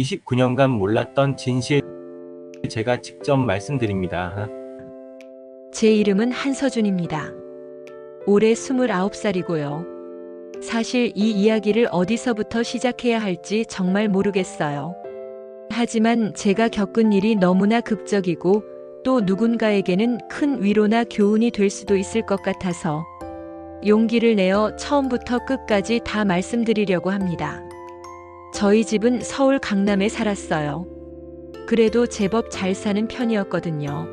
29년간 몰랐던 진실 제가 직접 말씀드립니다. 제 이름은 한서준입니다. 올해 29살이고요. 사실 이 이야기를 어디서부터 시작해야 할지 정말 모르겠어요. 하지만 제가 겪은 일이 너무나 극적이고 또 누군가에게는 큰 위로나 교훈이 될 수도 있을 것 같아서 용기를 내어 처음부터 끝까지 다 말씀드리려고 합니다. 저희 집은 서울 강남에 살았어요. 그래도 제법 잘 사는 편이었거든요.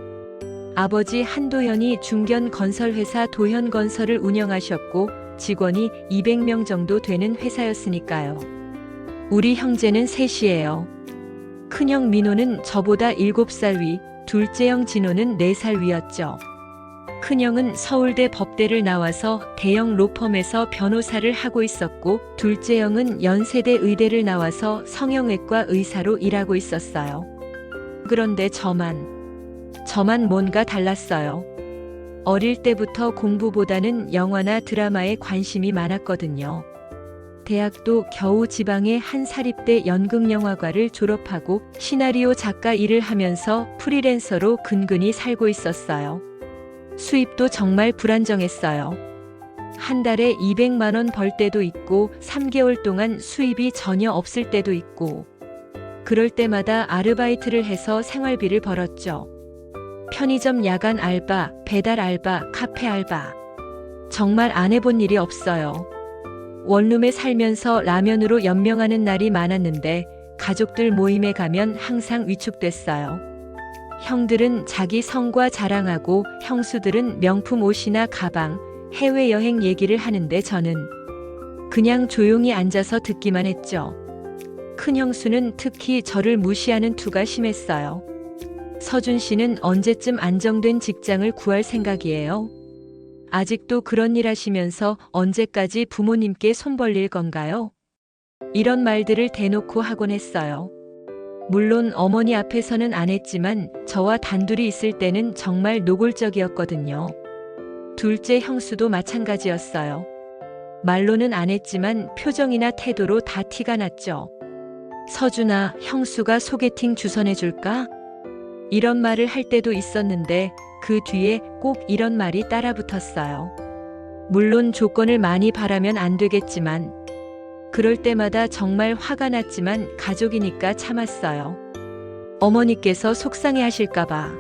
아버지 한도현이 중견 건설회사 도현건설을 운영하셨고 직원이 200명 정도 되는 회사였으니까요. 우리 형제는 셋이에요. 큰형 민호는 저보다 7살 위, 둘째 형 진호는 4살 위였죠. 큰형은 서울대 법대를 나와서 대형 로펌에서 변호사를 하고 있었고 둘째 형은 연세대 의대를 나와서 성형외과 의사로 일하고 있었어요. 그런데 저만 뭔가 달랐어요. 어릴 때부터 공부보다는 영화나 드라마에 관심이 많았거든요. 대학도 겨우 지방의 한 사립대 연극영화과를 졸업하고 시나리오 작가 일을 하면서 프리랜서로 근근히 살고 있었어요. 수입도 정말 불안정했어요. 한 달에 200만 원 벌 때도 있고 3개월 동안 수입이 전혀 없을 때도 있고 그럴 때마다 아르바이트를 해서 생활비를 벌었죠. 편의점 야간 알바, 배달 알바, 카페 알바. 정말 안 해본 일이 없어요. 원룸에 살면서 라면으로 연명하는 날이 많았는데 가족들 모임에 가면 항상 위축됐어요. 형들은 자기 성과 자랑하고 형수들은 명품 옷이나 가방, 해외여행 얘기를 하는데 저는 그냥 조용히 앉아서 듣기만 했죠. 큰 형수는 특히 저를 무시하는 투가 심했어요. 서준 씨는 언제쯤 안정된 직장을 구할 생각이에요? 아직도 그런 일 하시면서 언제까지 부모님께 손 벌릴 건가요? 이런 말들을 대놓고 하곤 했어요. 물론 어머니 앞에서는 안 했지만 저와 단둘이 있을 때는 정말 노골적이었거든요. 둘째 형수도 마찬가지였어요. 말로는 안 했지만 표정이나 태도로 다 티가 났죠. 서준아, 형수가 소개팅 주선해줄까? 이런 말을 할 때도 있었는데 그 뒤에 꼭 이런 말이 따라붙었어요. 물론 조건을 많이 바라면 안 되겠지만 그럴 때마다 정말 화가 났지만 가족이니까 참았어요. 어머니께서 속상해 하실까봐.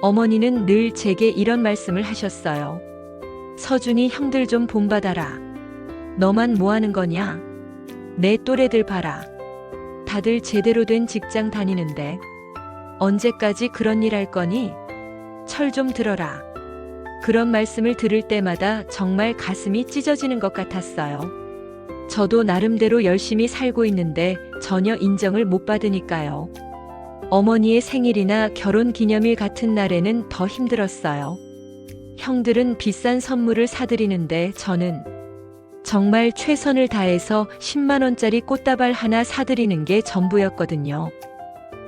어머니는 늘 제게 이런 말씀을 하셨어요. 서준이 형들 좀 본받아라. 너만 뭐 하는 거냐? 내 또래들 봐라. 다들 제대로 된 직장 다니는데 언제까지 그런 일 할 거니? 철 좀 들어라. 그런 말씀을 들을 때마다 정말 가슴이 찢어지는 것 같았어요. 저도 나름대로 열심히 살고 있는데 전혀 인정을 못 받으니까요. 어머니의 생일이나 결혼 기념일 같은 날에는 더 힘들었어요. 형들은 비싼 선물을 사드리는데 저는 정말 최선을 다해서 10만 원짜리 꽃다발 하나 사드리는 게 전부였거든요.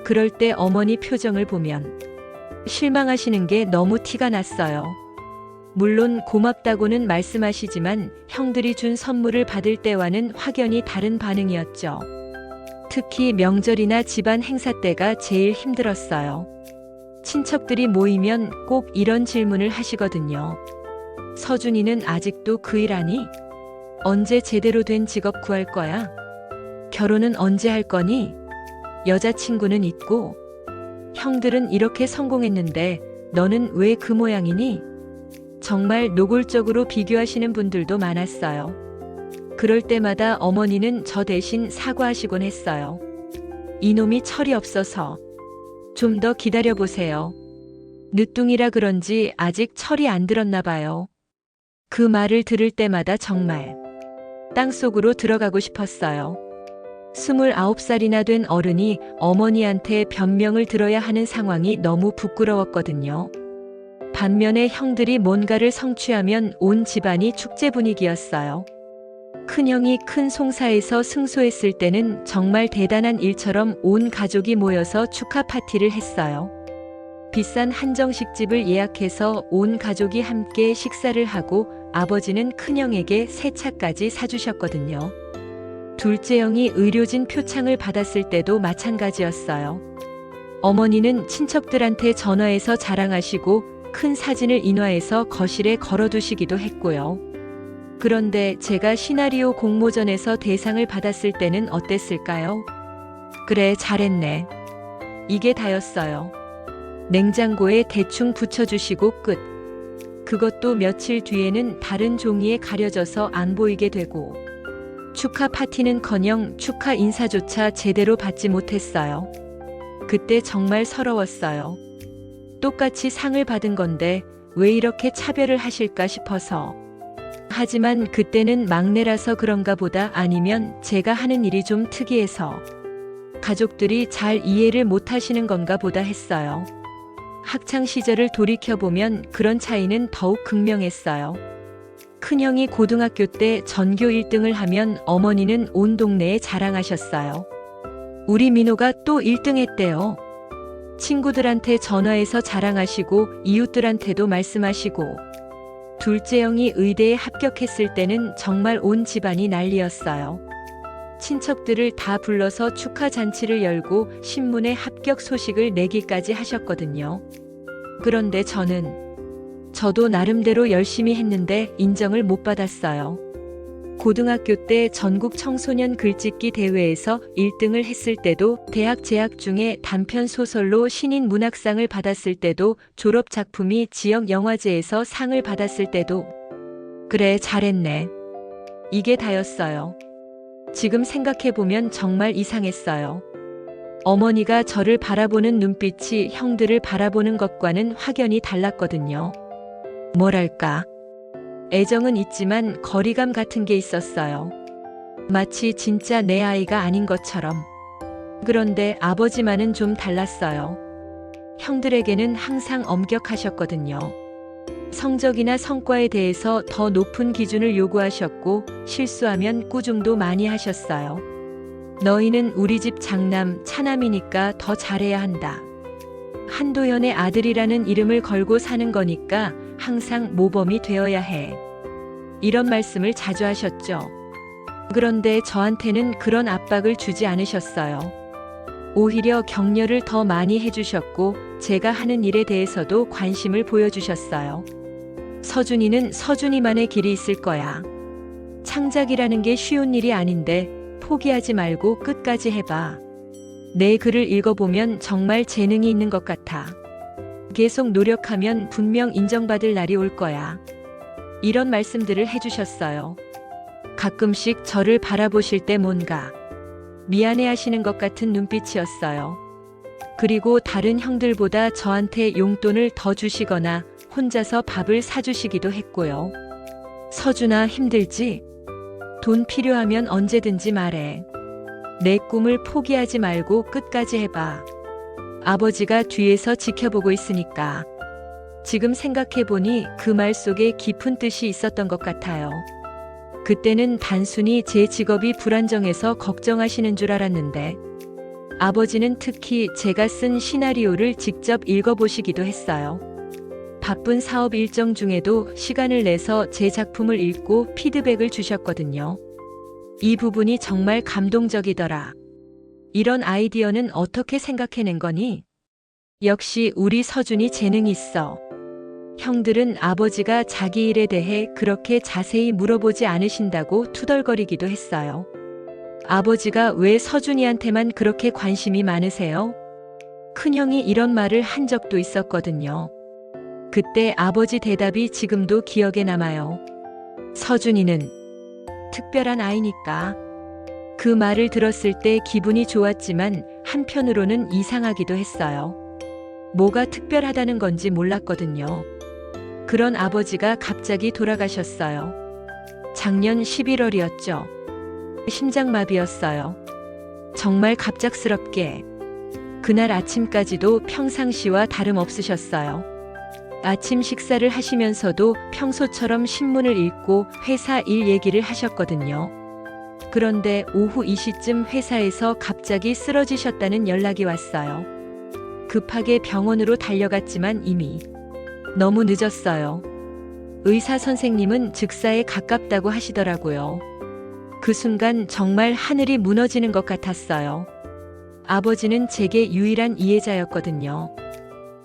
그럴 때 어머니 표정을 보면 실망하시는 게 너무 티가 났어요. 물론 고맙다고는 말씀하시지만 형들이 준 선물을 받을 때와는 확연히 다른 반응이었죠. 특히 명절이나 집안 행사 때가 제일 힘들었어요. 친척들이 모이면 꼭 이런 질문을 하시거든요. 서준이는 아직도 그 일 하니? 언제 제대로 된 직업 구할 거야? 결혼은 언제 할 거니? 여자친구는 있고? 형들은 이렇게 성공했는데 너는 왜 그 모양이니? 정말 노골적으로 비교하시는 분들도 많았어요. 그럴 때마다 어머니는 저 대신 사과하시곤 했어요. 이놈이 철이 없어서 좀 더 기다려보세요. 늦둥이라 그런지 아직 철이 안 들었나 봐요. 그 말을 들을 때마다 정말 땅속으로 들어가고 싶었어요. 29살이나 된 어른이 어머니한테 변명을 들어야 하는 상황이 너무 부끄러웠거든요. 반면에 형들이 뭔가를 성취하면 온 집안이 축제 분위기였어요. 큰형이 큰 송사에서 승소했을 때는 정말 대단한 일처럼 온 가족이 모여서 축하 파티를 했어요. 비싼 한정식집을 예약해서 온 가족이 함께 식사를 하고 아버지는 큰형에게 새 차까지 사주셨거든요. 둘째 형이 의료진 표창을 받았을 때도 마찬가지였어요. 어머니는 친척들한테 전화해서 자랑하시고 큰 사진을 인화해서 거실에 걸어두시기도 했고요. 그런데 제가 시나리오 공모전에서 대상을 받았을 때는 어땠을까요? 그래, 잘했네. 이게 다였어요. 냉장고에 대충 붙여주시고 끝. 그것도 며칠 뒤에는 다른 종이에 가려져서 안 보이게 되고, 축하 파티는커녕 축하 인사조차 제대로 받지 못했어요. 그때 정말 서러웠어요. 똑같이 상을 받은 건데 왜 이렇게 차별을 하실까 싶어서. 하지만 그때는 막내라서 그런가 보다, 아니면 제가 하는 일이 좀 특이해서 가족들이 잘 이해를 못 하시는 건가 보다 했어요. 학창 시절을 돌이켜보면 그런 차이는 더욱 극명했어요. 큰형이 고등학교 때 전교 1등을 하면 어머니는 온 동네에 자랑하셨어요. 우리 민호가 또 1등 했대요. 친구들한테 전화해서 자랑하시고 이웃들한테도 말씀하시고, 둘째 형이 의대에 합격했을 때는 정말 온 집안이 난리였어요. 친척들을 다 불러서 축하 잔치를 열고 신문에 합격 소식을 내기까지 하셨거든요. 그런데 저도 나름대로 열심히 했는데 인정을 못 받았어요. 고등학교 때 전국 청소년 글짓기 대회에서 1등을 했을 때도, 대학 재학 중에 단편 소설로 신인 문학상을 받았을 때도, 졸업 작품이 지역 영화제에서 상을 받았을 때도. 그래, 잘했네. 이게 다였어요. 지금 생각해보면 정말 이상했어요. 어머니가 저를 바라보는 눈빛이 형들을 바라보는 것과는 확연히 달랐거든요. 뭐랄까, 애정은 있지만 거리감 같은 게 있었어요. 마치 진짜 내 아이가 아닌 것처럼. 그런데 아버지만은 좀 달랐어요. 형들에게는 항상 엄격하셨거든요. 성적이나 성과에 대해서 더 높은 기준을 요구하셨고, 실수하면 꾸중도 많이 하셨어요. 너희는 우리 집 장남, 차남이니까 더 잘해야 한다. 한도연의 아들이라는 이름을 걸고 사는 거니까 항상 모범이 되어야 해. 이런 말씀을 자주 하셨죠. 그런데 저한테는 그런 압박을 주지 않으셨어요. 오히려 격려를 더 많이 해주셨고, 제가 하는 일에 대해서도 관심을 보여주셨어요. 서준이는 서준이만의 길이 있을 거야. 창작이라는 게 쉬운 일이 아닌데 포기하지 말고 끝까지 해봐. 내 글을 읽어보면 정말 재능이 있는 것 같아. 계속 노력하면 분명 인정받을 날이 올 거야. 이런 말씀들을 해주셨어요. 가끔씩 저를 바라보실 때 뭔가 미안해하시는 것 같은 눈빛이었어요. 그리고 다른 형들보다 저한테 용돈을 더 주시거나 혼자서 밥을 사주시기도 했고요. 서준아, 힘들지? 돈 필요하면 언제든지 말해. 내 꿈을 포기하지 말고 끝까지 해봐. 아버지가 뒤에서 지켜보고 있으니까. 지금 생각해보니 그 말 속에 깊은 뜻이 있었던 것 같아요. 그때는 단순히 제 직업이 불안정해서 걱정하시는 줄 알았는데, 아버지는 특히 제가 쓴 시나리오를 직접 읽어보시기도 했어요. 바쁜 사업 일정 중에도 시간을 내서 제 작품을 읽고 피드백을 주셨거든요. 이 부분이 정말 감동적이더라. 이런 아이디어는 어떻게 생각해낸 거니? 역시 우리 서준이 재능이 있어. 형들은 아버지가 자기 일에 대해 그렇게 자세히 물어보지 않으신다고 투덜거리기도 했어요. 아버지가 왜 서준이한테만 그렇게 관심이 많으세요? 큰형이 이런 말을 한 적도 있었거든요. 그때 아버지 대답이 지금도 기억에 남아요. 서준이는 특별한 아이니까. 그 말을 들었을 때 기분이 좋았지만 한편으로는 이상하기도 했어요. 뭐가 특별하다는 건지 몰랐거든요. 그런 아버지가 갑자기 돌아가셨어요. 작년 11월이었죠. 심장마비였어요. 정말 갑작스럽게. 그날 아침까지도 평상시와 다름없으셨어요. 아침 식사를 하시면서도 평소처럼 신문을 읽고 회사 일 얘기를 하셨거든요. 그런데 오후 2시쯤 회사에서 갑자기 쓰러지셨다는 연락이 왔어요. 급하게 병원으로 달려갔지만 이미 너무 늦었어요. 의사 선생님은 즉사에 가깝다고 하시더라고요. 그 순간 정말 하늘이 무너지는 것 같았어요. 아버지는 제게 유일한 이해자였거든요.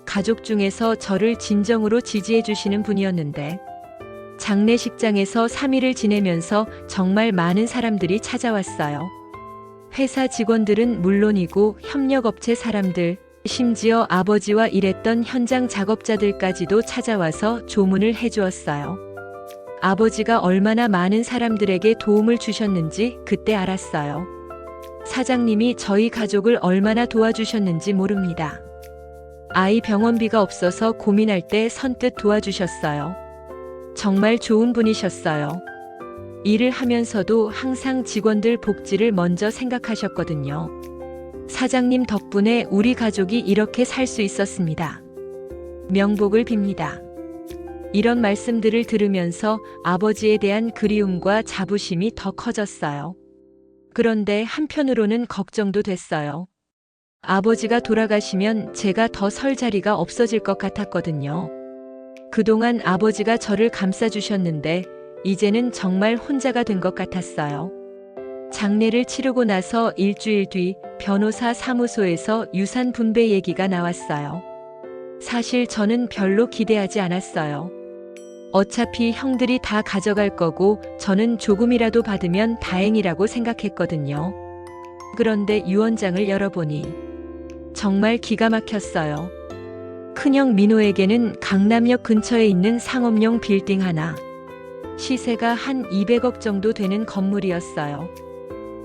가족 중에서 저를 진정으로 지지해 주시는 분이었는데, 장례식장에서 3일을 지내면서 정말 많은 사람들이 찾아왔어요. 회사 직원들은 물론이고 협력업체 사람들, 심지어 아버지와 일했던 현장 작업자들까지도 찾아와서 조문을 해주었어요. 아버지가 얼마나 많은 사람들에게 도움을 주셨는지 그때 알았어요. 사장님이 저희 가족을 얼마나 도와주셨는지 모릅니다. 아이 병원비가 없어서 고민할 때 선뜻 도와주셨어요. 정말 좋은 분이셨어요. 일을 하면서도 항상 직원들 복지를 먼저 생각하셨거든요. 사장님 덕분에 우리 가족이 이렇게 살 수 있었습니다. 명복을 빕니다. 이런 말씀들을 들으면서 아버지에 대한 그리움과 자부심이 더 커졌어요. 그런데 한편으로는 걱정도 됐어요. 아버지가 돌아가시면 제가 더 설 자리가 없어질 것 같았거든요. 그동안 아버지가 저를 감싸주셨는데 이제는 정말 혼자가 된 것 같았어요. 장례를 치르고 나서 일주일 뒤 변호사 사무소에서 유산 분배 얘기가 나왔어요. 사실 저는 별로 기대하지 않았어요. 어차피 형들이 다 가져갈 거고 저는 조금이라도 받으면 다행이라고 생각했거든요. 그런데 유언장을 열어보니 정말 기가 막혔어요. 큰형 민호에게는 강남역 근처에 있는 상업용 빌딩 하나, 시세가 한 200억 정도 되는 건물이었어요.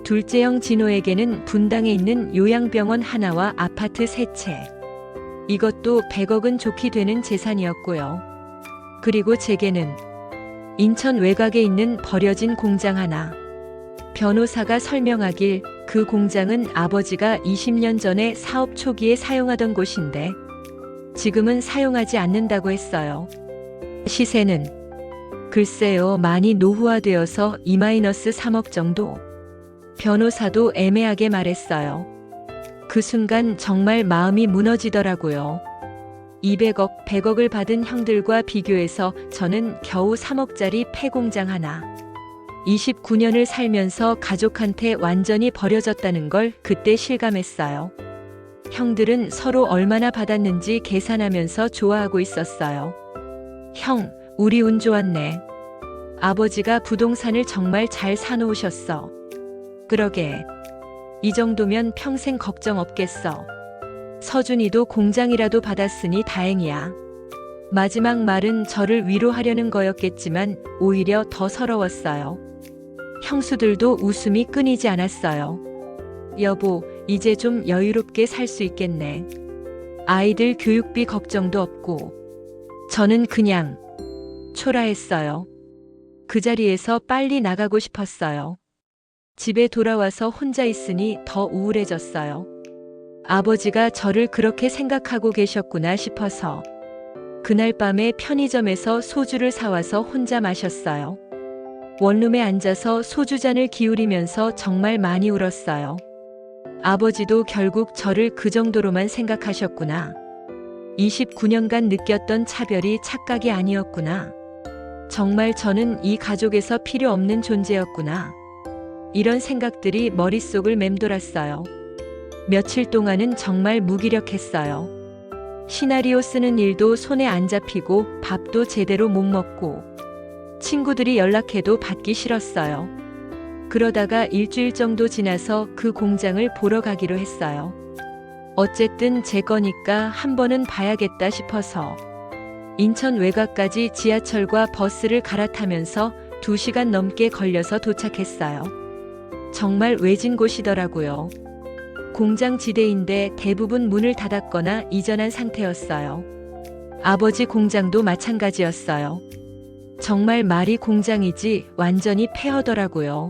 둘째 형 진호에게는 분당에 있는 요양병원 하나와 아파트 3채. 이것도 100억은 좋게 되는 재산이었고요. 그리고 제게는 인천 외곽에 있는 버려진 공장 하나. 변호사가 설명하길 그 공장은 아버지가 20년 전에 사업 초기에 사용하던 곳인데 지금은 사용하지 않는다고 했어요. 시세는 글쎄요, 많이 노후화되어서 2-3억 정도. 변호사도 애매하게 말했어요. 그 순간 정말 마음이 무너지더라고요. 200억, 100억을 받은 형들과 비교해서 저는 겨우 3억짜리 폐공장 하나. 29년을 살면서 가족한테 완전히 버려졌다는 걸 그때 실감했어요. 형들은 서로 얼마나 받았는지 계산하면서 좋아하고 있었어요. 형, 우리 운 좋았네. 아버지가 부동산을 정말 잘 사놓으셨어. 그러게. 이 정도면 평생 걱정 없겠어. 서준이도 공장이라도 받았으니 다행이야. 마지막 말은 저를 위로하려는 거였겠지만 오히려 더 서러웠어요. 형수들도 웃음이 끊이지 않았어요. 여보, 이제 좀 여유롭게 살 수 있겠네. 아이들 교육비 걱정도 없고. 저는 그냥 초라했어요. 그 자리에서 빨리 나가고 싶었어요. 집에 돌아와서 혼자 있으니 더 우울해졌어요. 아버지가 저를 그렇게 생각하고 계셨구나 싶어서. 그날 밤에 편의점에서 소주를 사와서 혼자 마셨어요. 원룸에 앉아서 소주잔을 기울이면서 정말 많이 울었어요. 아버지도 결국 저를 그 정도로만 생각하셨구나. 29년간 느꼈던 차별이 착각이 아니었구나. 정말 저는 이 가족에서 필요 없는 존재였구나. 이런 생각들이 머릿속을 맴돌았어요. 며칠 동안은 정말 무기력했어요. 시나리오 쓰는 일도 손에 안 잡히고 밥도 제대로 못 먹고 친구들이 연락해도 받기 싫었어요. 그러다가 일주일 정도 지나서 그 공장을 보러 가기로 했어요. 어쨌든 제 거니까 한 번은 봐야겠다 싶어서 인천 외곽까지 지하철과 버스를 갈아타면서 2시간 넘게 걸려서 도착했어요. 정말 외진 곳이더라고요. 공장 지대인데 대부분 문을 닫았거나 이전한 상태였어요. 아버지 공장도 마찬가지였어요. 정말 말이 공장이지 완전히 폐허더라고요.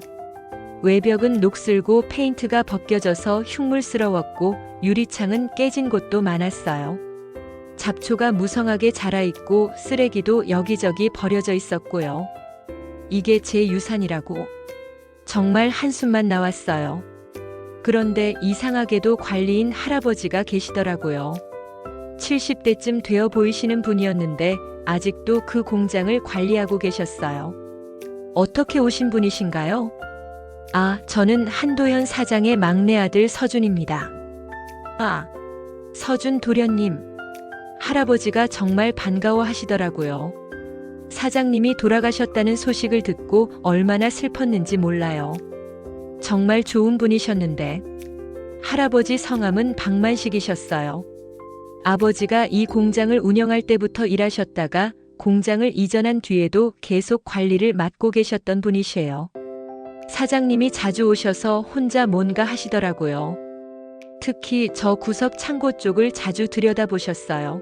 외벽은 녹슬고 페인트가 벗겨져서 흉물스러웠고 유리창은 깨진 곳도 많았어요. 잡초가 무성하게 자라있고 쓰레기도 여기저기 버려져 있었고요. 이게 제 유산이라고. 정말 한숨만 나왔어요. 그런데 이상하게도 관리인 할아버지가 계시더라고요. 70대쯤 되어 보이시는 분이었는데 아직도 그 공장을 관리하고 계셨어요. 어떻게 오신 분이신가요? 아, 저는 한도현 사장의 막내 아들 서준입니다. 아, 서준 도련님. 할아버지가 정말 반가워하시더라고요. 사장님이 돌아가셨다는 소식을 듣고 얼마나 슬펐는지 몰라요. 정말 좋은 분이셨는데. 할아버지 성함은 박만식이셨어요. 아버지가 이 공장을 운영할 때부터 일하셨다가 공장을 이전한 뒤에도 계속 관리를 맡고 계셨던 분이세요. 사장님이 자주 오셔서 혼자 뭔가 하시더라고요. 특히 저 구석 창고 쪽을 자주 들여다보셨어요.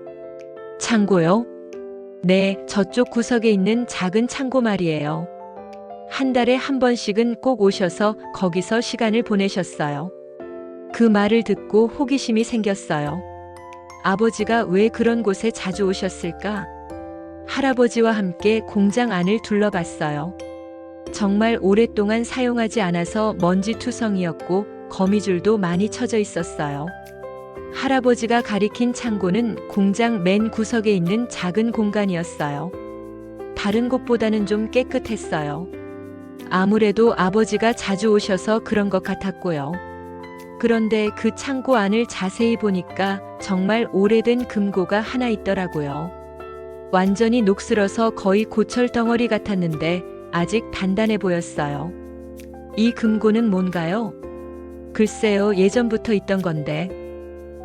창고요? 네, 저쪽 구석에 있는 작은 창고 말이에요. 한 달에 한 번씩은 꼭 오셔서 거기서 시간을 보내셨어요. 그 말을 듣고 호기심이 생겼어요. 아버지가 왜 그런 곳에 자주 오셨을까? 할아버지와 함께 공장 안을 둘러봤어요. 정말 오랫동안 사용하지 않아서 먼지투성이었고 거미줄도 많이 쳐져 있었어요. 할아버지가 가리킨 창고는 공장 맨 구석에 있는 작은 공간이었어요. 다른 곳보다는 좀 깨끗했어요. 아무래도 아버지가 자주 오셔서 그런 것 같았고요. 그런데 그 창고 안을 자세히 보니까 정말 오래된 금고가 하나 있더라고요. 완전히 녹슬어서 거의 고철 덩어리 같았는데 아직 단단해 보였어요. 이 금고는 뭔가요? 글쎄요, 예전부터 있던 건데.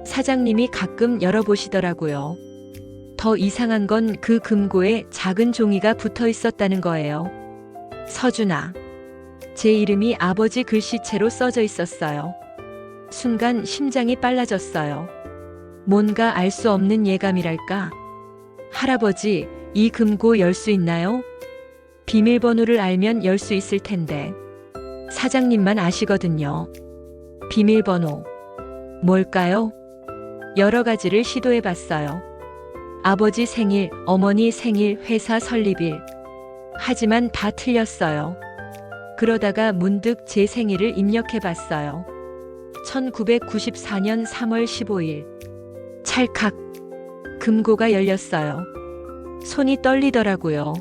사장님이 가끔 열어보시더라고요. 더 이상한 건 그 금고에 작은 종이가 붙어 있었다는 거예요. 서준아. 제 이름이 아버지 글씨체로 써져 있었어요. 순간 심장이 빨라졌어요. 뭔가 알 수 없는 예감이랄까. 할아버지, 이 금고 열 수 있나요? 비밀번호를 알면 열 수 있을 텐데. 사장님만 아시거든요. 비밀번호. 뭘까요? 여러 가지를 시도해 봤어요. 아버지 생일, 어머니 생일, 회사 설립일. 하지만 다 틀렸어요. 그러다가 문득 제 생일을 입력해 봤어요. 1994년 3월 15일. 찰칵. 금고가 열렸어요. 손이 떨리더라고요.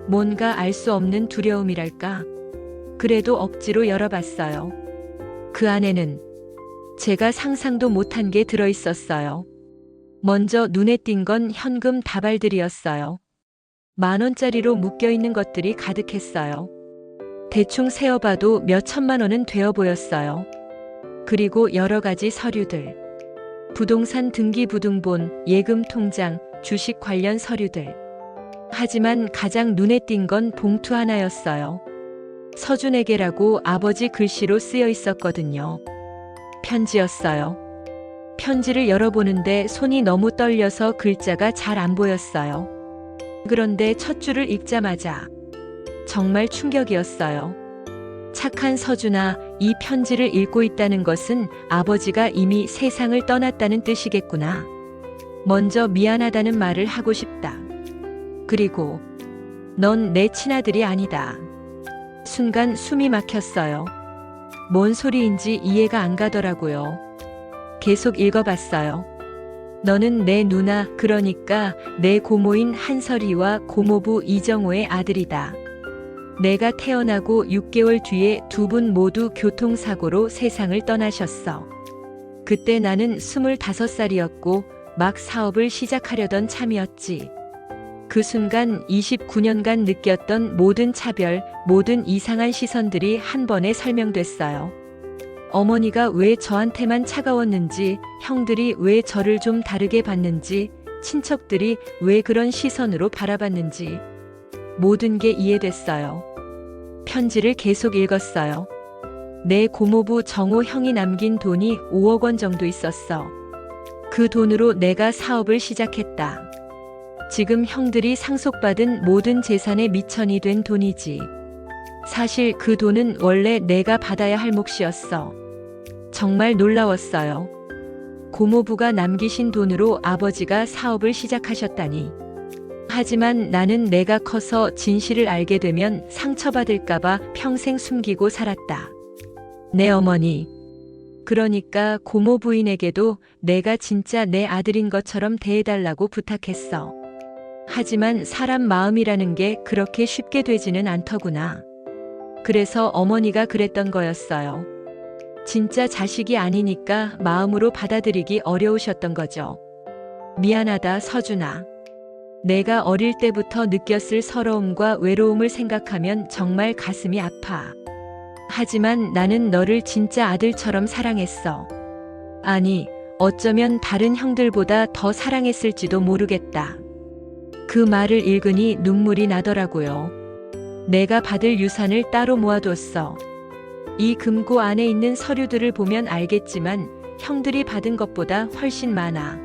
뭔가 알 수 없는 두려움이랄까. 그래도 억지로 열어봤어요. 그 안에는 제가 상상도 못한 게 들어 있었어요. 먼저 눈에 띈 건 현금 다발들이었어요. 10,000원짜리로 묶여있는 것들이 가득했어요. 대충 세어봐도 몇 천만 원은 되어 보였어요. 그리고 여러 가지 서류들. 부동산 등기부등본, 예금 통장, 주식 관련 서류들. 하지만 가장 눈에 띈 건 봉투 하나였어요. 서준에게라고 아버지 글씨로 쓰여 있었거든요. 편지였어요. 편지를 열어보는데 손이 너무 떨려서 글자가 잘 안 보였어요. 그런데 첫 줄을 읽자마자 정말 충격이었어요. 착한 서준아, 이 편지를 읽고 있다는 것은 아버지가 이미 세상을 떠났다는 뜻이겠구나. 먼저 미안하다는 말을 하고 싶다. 그리고 넌 내 친아들이 아니다. 순간 숨이 막혔어요. 뭔 소리인지 이해가 안 가더라고요. 계속 읽어봤어요. 너는 내 누나, 그러니까 내 고모인 한설이와 고모부 이정호의 아들이다. 내가 태어나고 6개월 뒤에 두 분 모두 교통사고로 세상을 떠나셨어. 그때 나는 25살이었고 막 사업을 시작하려던 참이었지. 그 순간 29년간 느꼈던 모든 차별, 모든 이상한 시선들이 한 번에 설명됐어요. 어머니가 왜 저한테만 차가웠는지, 형들이 왜 저를 좀 다르게 봤는지, 친척들이 왜 그런 시선으로 바라봤는지. 모든 게 이해됐어요. 편지를 계속 읽었어요. 내 고모부 정호 형이 남긴 돈이 5억 원 정도 있었어. 그 돈으로 내가 사업을 시작했다. 지금 형들이 상속받은 모든 재산의 미천이 된 돈이지. 사실 그 돈은 원래 내가 받아야 할 몫이었어. 정말 놀라웠어요. 고모부가 남기신 돈으로 아버지가 사업을 시작하셨다니. 하지만 나는 내가 커서 진실을 알게 되면 상처받을까봐 평생 숨기고 살았다. 내 어머니. 그러니까 고모 부인에게도 내가 진짜 내 아들인 것처럼 대해달라고 부탁했어. 하지만 사람 마음이라는 게 그렇게 쉽게 되지는 않더구나. 그래서 어머니가 그랬던 거였어요. 진짜 자식이 아니니까 마음으로 받아들이기 어려우셨던 거죠. 미안하다, 서준아. 내가 어릴 때부터 느꼈을 서러움과 외로움을 생각하면 정말 가슴이 아파. 하지만 나는 너를 진짜 아들처럼 사랑했어. 아니, 어쩌면 다른 형들보다 더 사랑했을지도 모르겠다. 그 말을 읽으니 눈물이 나더라고요. 내가 받을 유산을 따로 모아뒀어. 이 금고 안에 있는 서류들을 보면 알겠지만 형들이 받은 것보다 훨씬 많아.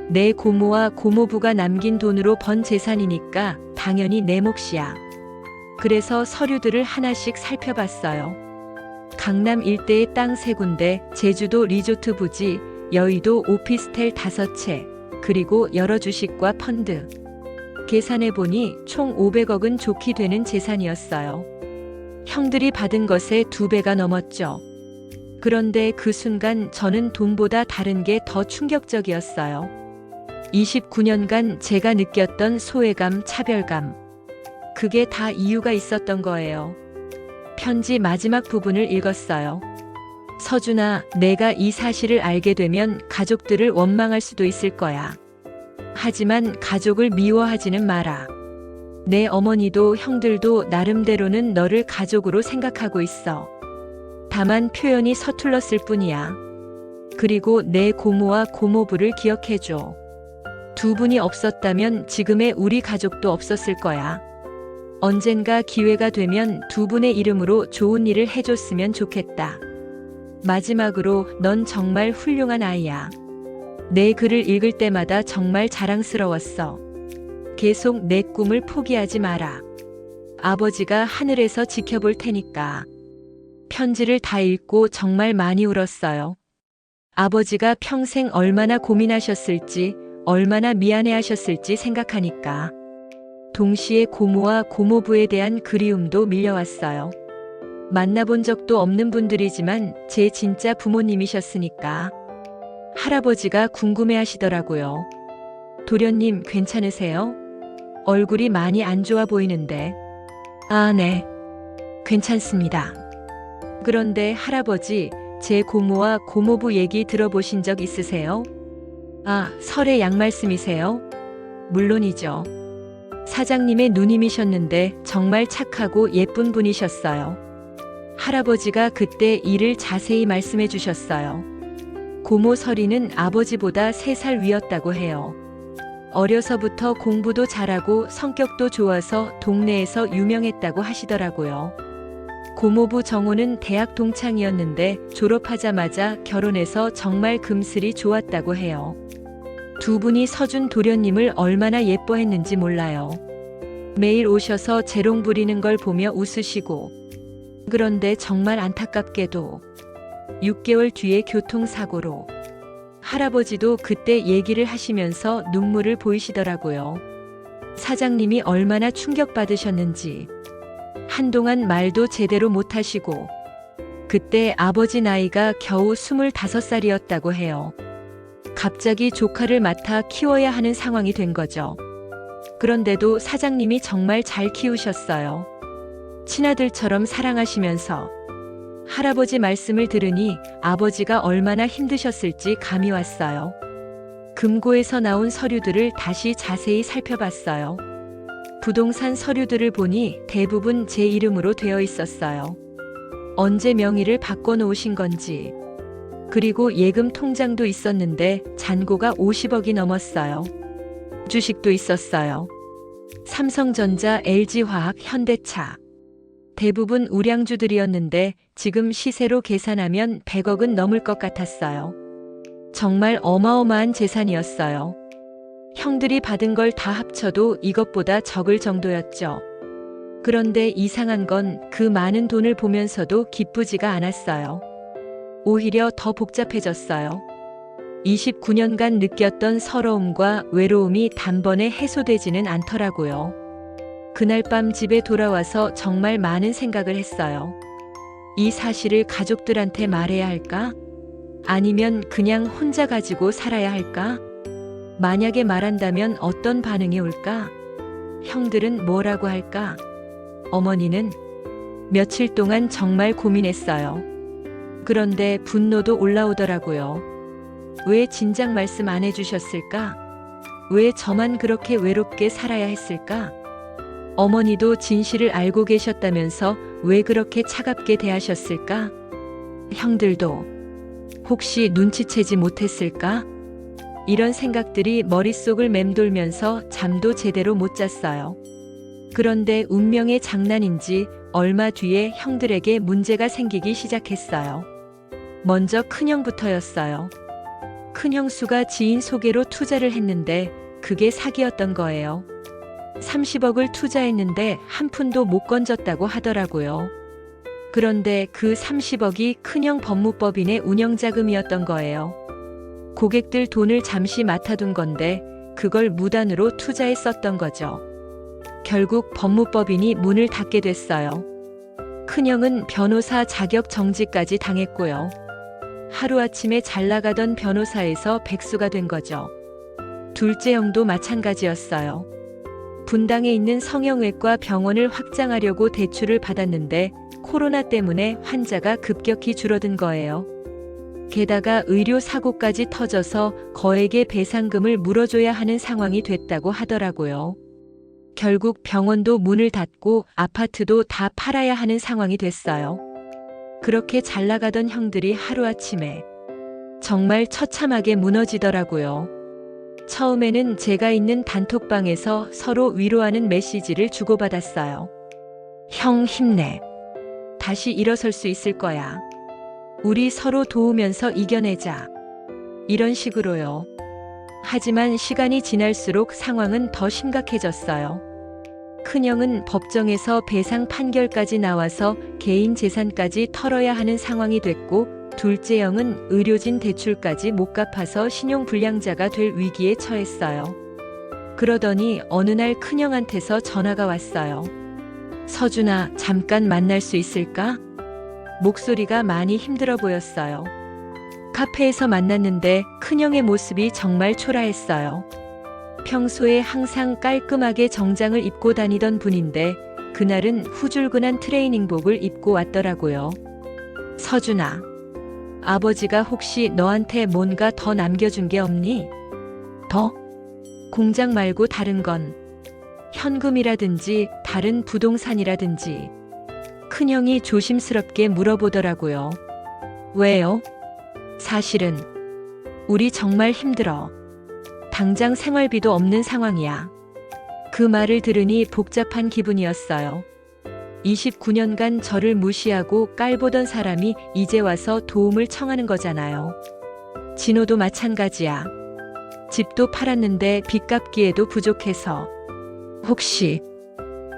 내 고모와 고모부가 남긴 돈으로 번 재산이니까 당연히 내 몫이야. 그래서 서류들을 하나씩 살펴봤어요. 강남 일대의 땅 3군데, 제주도 리조트 부지, 여의도 오피스텔 5채, 그리고 여러 주식과 펀드. 계산해보니 총 500억은 좋게 되는 재산이었어요. 형들이 받은 것의 2배가 넘었죠. 그런데 그 순간 저는 돈보다 다른 게 더 충격적이었어요. 29년간 제가 느꼈던 소외감, 차별감. 그게 다 이유가 있었던 거예요. 편지 마지막 부분을 읽었어요. 서준아, 내가 이 사실을 알게 되면 가족들을 원망할 수도 있을 거야. 하지만 가족을 미워하지는 마라. 내 어머니도 형들도 나름대로는 너를 가족으로 생각하고 있어. 다만 표현이 서툴렀을 뿐이야. 그리고 내 고모와 고모부를 기억해줘. 2분이 없었다면 지금의 우리 가족도 없었을 거야. 언젠가 기회가 되면 2분의 이름으로 좋은 일을 해줬으면 좋겠다. 마지막으로 넌 정말 훌륭한 아이야. 내 글을 읽을 때마다 정말 자랑스러웠어. 계속 내 꿈을 포기하지 마라. 아버지가 하늘에서 지켜볼 테니까. 편지를 다 읽고 정말 많이 울었어요. 아버지가 평생 얼마나 고민하셨을지, 얼마나 미안해하셨을지 생각하니까. 동시에 고모와 고모부에 대한 그리움도 밀려왔어요. 만나본 적도 없는 분들이지만 제 진짜 부모님이셨으니까. 할아버지가 궁금해하시더라고요. 도련님 괜찮으세요? 얼굴이 많이 안 좋아 보이는데. 아, 네. 괜찮습니다. 그런데 할아버지, 제 고모와 고모부 얘기 들어보신 적 있으세요? 아, 설의 양 말씀이세요? 물론이죠. 사장님의 누님이셨는데 정말 착하고 예쁜 분이셨어요. 할아버지가 그때 일을 자세히 말씀해 주셨어요. 고모 설이는 아버지보다 3살 위였다고 해요. 어려서부터 공부도 잘하고 성격도 좋아서 동네에서 유명했다고 하시더라고요. 고모부 정호는 대학 동창이었는데 졸업하자마자 결혼해서 정말 금슬이 좋았다고 해요. 2분이 서준 도련님을 얼마나 예뻐했는지 몰라요. 매일 오셔서 재롱 부리는 걸 보며 웃으시고. 그런데 정말 안타깝게도 6개월 뒤에 교통사고로. 할아버지도 그때 얘기를 하시면서 눈물을 보이시더라고요. 사장님이 얼마나 충격받으셨는지. 한동안 말도 제대로 못하시고. 그때 아버지 나이가 겨우 25살이었다고 해요. 갑자기 조카를 맡아 키워야 하는 상황이 된 거죠. 그런데도 사장님이 정말 잘 키우셨어요. 친아들처럼 사랑하시면서. 할아버지 말씀을 들으니 아버지가 얼마나 힘드셨을지 감이 왔어요. 금고에서 나온 서류들을 다시 자세히 살펴봤어요. 부동산 서류들을 보니 대부분 제 이름으로 되어 있었어요. 언제 명의를 바꿔놓으신 건지. 그리고 예금 통장도 있었는데 잔고가 50억이 넘었어요. 주식도 있었어요. 삼성전자, LG화학, 현대차. 대부분 우량주들이었는데 지금 시세로 계산하면 100억은 넘을 것 같았어요. 정말 어마어마한 재산이었어요. 형들이 받은 걸 다 합쳐도 이것보다 적을 정도였죠. 그런데 이상한 건 그 많은 돈을 보면서도 기쁘지가 않았어요. 오히려 더 복잡해졌어요. 29년간 느꼈던 서러움과 외로움이 단번에 해소되지는 않더라고요. 그날 밤 집에 돌아와서 정말 많은 생각을 했어요. 이 사실을 가족들한테 말해야 할까? 아니면 그냥 혼자 가지고 살아야 할까? 만약에 말한다면 어떤 반응이 올까? 형들은 뭐라고 할까? 어머니는? 며칠 동안 정말 고민했어요. 그런데 분노도 올라오더라고요. 왜 진작 말씀 안 해주셨을까? 왜 저만 그렇게 외롭게 살아야 했을까? 어머니도 진실을 알고 계셨다면서 왜 그렇게 차갑게 대하셨을까? 형들도 혹시 눈치채지 못했을까? 이런 생각들이 머릿속을 맴돌면서 잠도 제대로 못 잤어요. 그런데 운명의 장난인지 얼마 뒤에 형들에게 문제가 생기기 시작했어요. 먼저 큰형부터였어요. 큰형수가 지인 소개로 투자를 했는데 그게 사기였던 거예요. 30억을 투자했는데 한 푼도 못 건졌다고 하더라고요. 그런데 그 30억이 큰형 법무법인의 운영자금이었던 거예요. 고객들 돈을 잠시 맡아둔 건데 그걸 무단으로 투자에 썼던 거죠. 결국 법무법인이 문을 닫게 됐어요. 큰형은 변호사 자격 정지까지 당했고요. 하루아침에 잘 나가던 변호사에서 백수가 된 거죠. 둘째 형도 마찬가지였어요. 분당에 있는 성형외과 병원을 확장하려고 대출을 받았는데 코로나 때문에 환자가 급격히 줄어든 거예요. 게다가 의료사고까지 터져서 거액의 배상금을 물어줘야 하는 상황이 됐다고 하더라고요. 결국 병원도 문을 닫고 아파트도 다 팔아야 하는 상황이 됐어요. 그렇게 잘 나가던 형들이 하루아침에 정말 처참하게 무너지더라고요. 처음에는 제가 있는 단톡방에서 서로 위로하는 메시지를 주고받았어요. 형 힘내. 다시 일어설 수 있을 거야. 우리 서로 도우면서 이겨내자. 이런 식으로요. 하지만 시간이 지날수록 상황은 더 심각해졌어요. 큰형은 법정에서 배상 판결까지 나와서 개인 재산까지 털어야 하는 상황이 됐고, 둘째 형은 의료진 대출까지 못 갚아서 신용불량자가 될 위기에 처했어요. 그러더니 어느 날 큰형한테서 전화가 왔어요. 서준아, 잠깐 만날 수 있을까? 목소리가 많이 힘들어 보였어요. 카페에서 만났는데 큰형의 모습이 정말 초라했어요. 평소에 항상 깔끔하게 정장을 입고 다니던 분인데 그날은 후줄근한 트레이닝복을 입고 왔더라고요. 서준아, 아버지가 혹시 너한테 뭔가 더 남겨준 게 없니? 더? 공장 말고 다른 건? 현금이라든지 다른 부동산이라든지. 큰형이 조심스럽게 물어보더라고요. 왜요? 사실은 우리 정말 힘들어. 당장 생활비도 없는 상황이야. 그 말을 들으니 복잡한 기분이었어요. 29년간 저를 무시하고 깔보던 사람이 이제 와서 도움을 청하는 거잖아요. 진호도 마찬가지야. 집도 팔았는데 빚 갚기에도 부족해서. 혹시,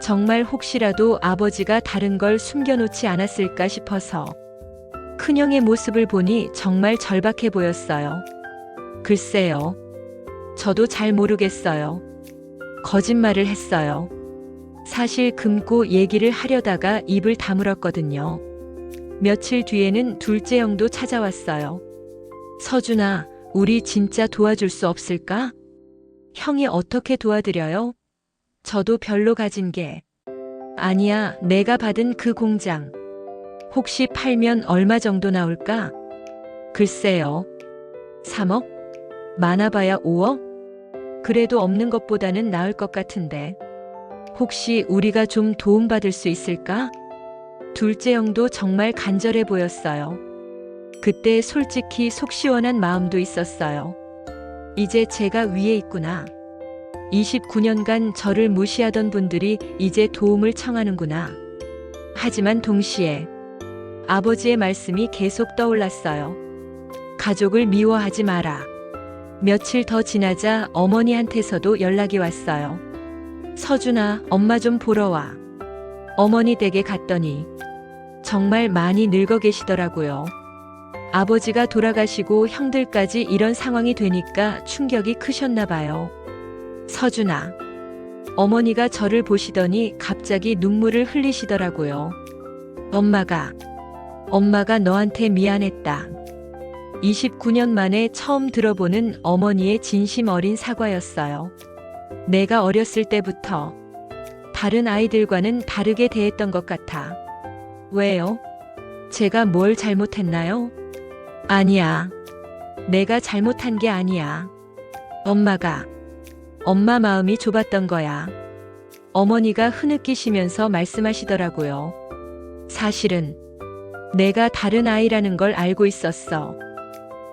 정말 혹시라도 아버지가 다른 걸 숨겨놓지 않았을까 싶어서. 큰형의 모습을 보니 정말 절박해 보였어요. 글쎄요. 저도 잘 모르겠어요. 거짓말을 했어요. 사실 금고 얘기를 하려다가 입을 다물었거든요. 며칠 뒤에는 둘째 형도 찾아왔어요. 서준아, 우리 진짜 도와줄 수 없을까? 형이 어떻게 도와드려요? 저도 별로 가진 게. 아니야, 내가 받은 그 공장. 혹시 팔면 얼마 정도 나올까? 글쎄요. 3억? 많아봐야 5억? 그래도 없는 것보다는 나을 것 같은데. 혹시 우리가 좀 도움받을 수 있을까? 둘째 형도 정말 간절해 보였어요. 그때 솔직히 속 시원한 마음도 있었어요. 이제 제가 위에 있구나. 29년간 저를 무시하던 분들이 이제 도움을 청하는구나. 하지만 동시에 아버지의 말씀이 계속 떠올랐어요. 가족을 미워하지 마라. 며칠 더 지나자 어머니한테서도 연락이 왔어요. 서준아, 엄마 좀 보러 와. 어머니 댁에 갔더니 정말 많이 늙어 계시더라고요. 아버지가 돌아가시고 형들까지 이런 상황이 되니까 충격이 크셨나 봐요. 서준아. 어머니가 저를 보시더니 갑자기 눈물을 흘리시더라고요. 엄마가 너한테 미안했다. 29년 만에 처음 들어보는 어머니의 진심 어린 사과였어요. 내가 어렸을 때부터 다른 아이들과는 다르게 대했던 것 같아. 왜요? 제가 뭘 잘못했나요? 아니야. 내가 잘못한 게 아니야. 엄마 마음이 좁았던 거야. 어머니가 흐느끼시면서 말씀하시더라고요. 사실은 내가 다른 아이라는 걸 알고 있었어.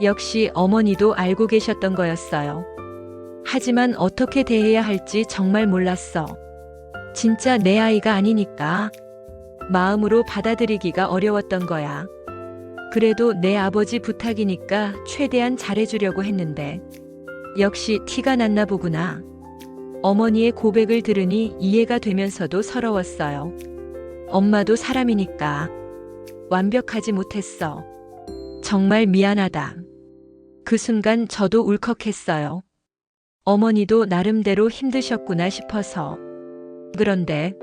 역시 어머니도 알고 계셨던 거였어요. 하지만 어떻게 대해야 할지 정말 몰랐어. 진짜 내 아이가 아니니까 마음으로 받아들이기가 어려웠던 거야. 그래도 내 아버지 부탁이니까 최대한 잘해주려고 했는데 역시 티가 났나 보구나. 어머니의 고백을 들으니 이해가 되면서도 서러웠어요. 엄마도 사람이니까 완벽하지 못했어. 정말 미안하다. 그 순간 저도 울컥했어요. 어머니도 나름대로 힘드셨구나 싶어서. 그런데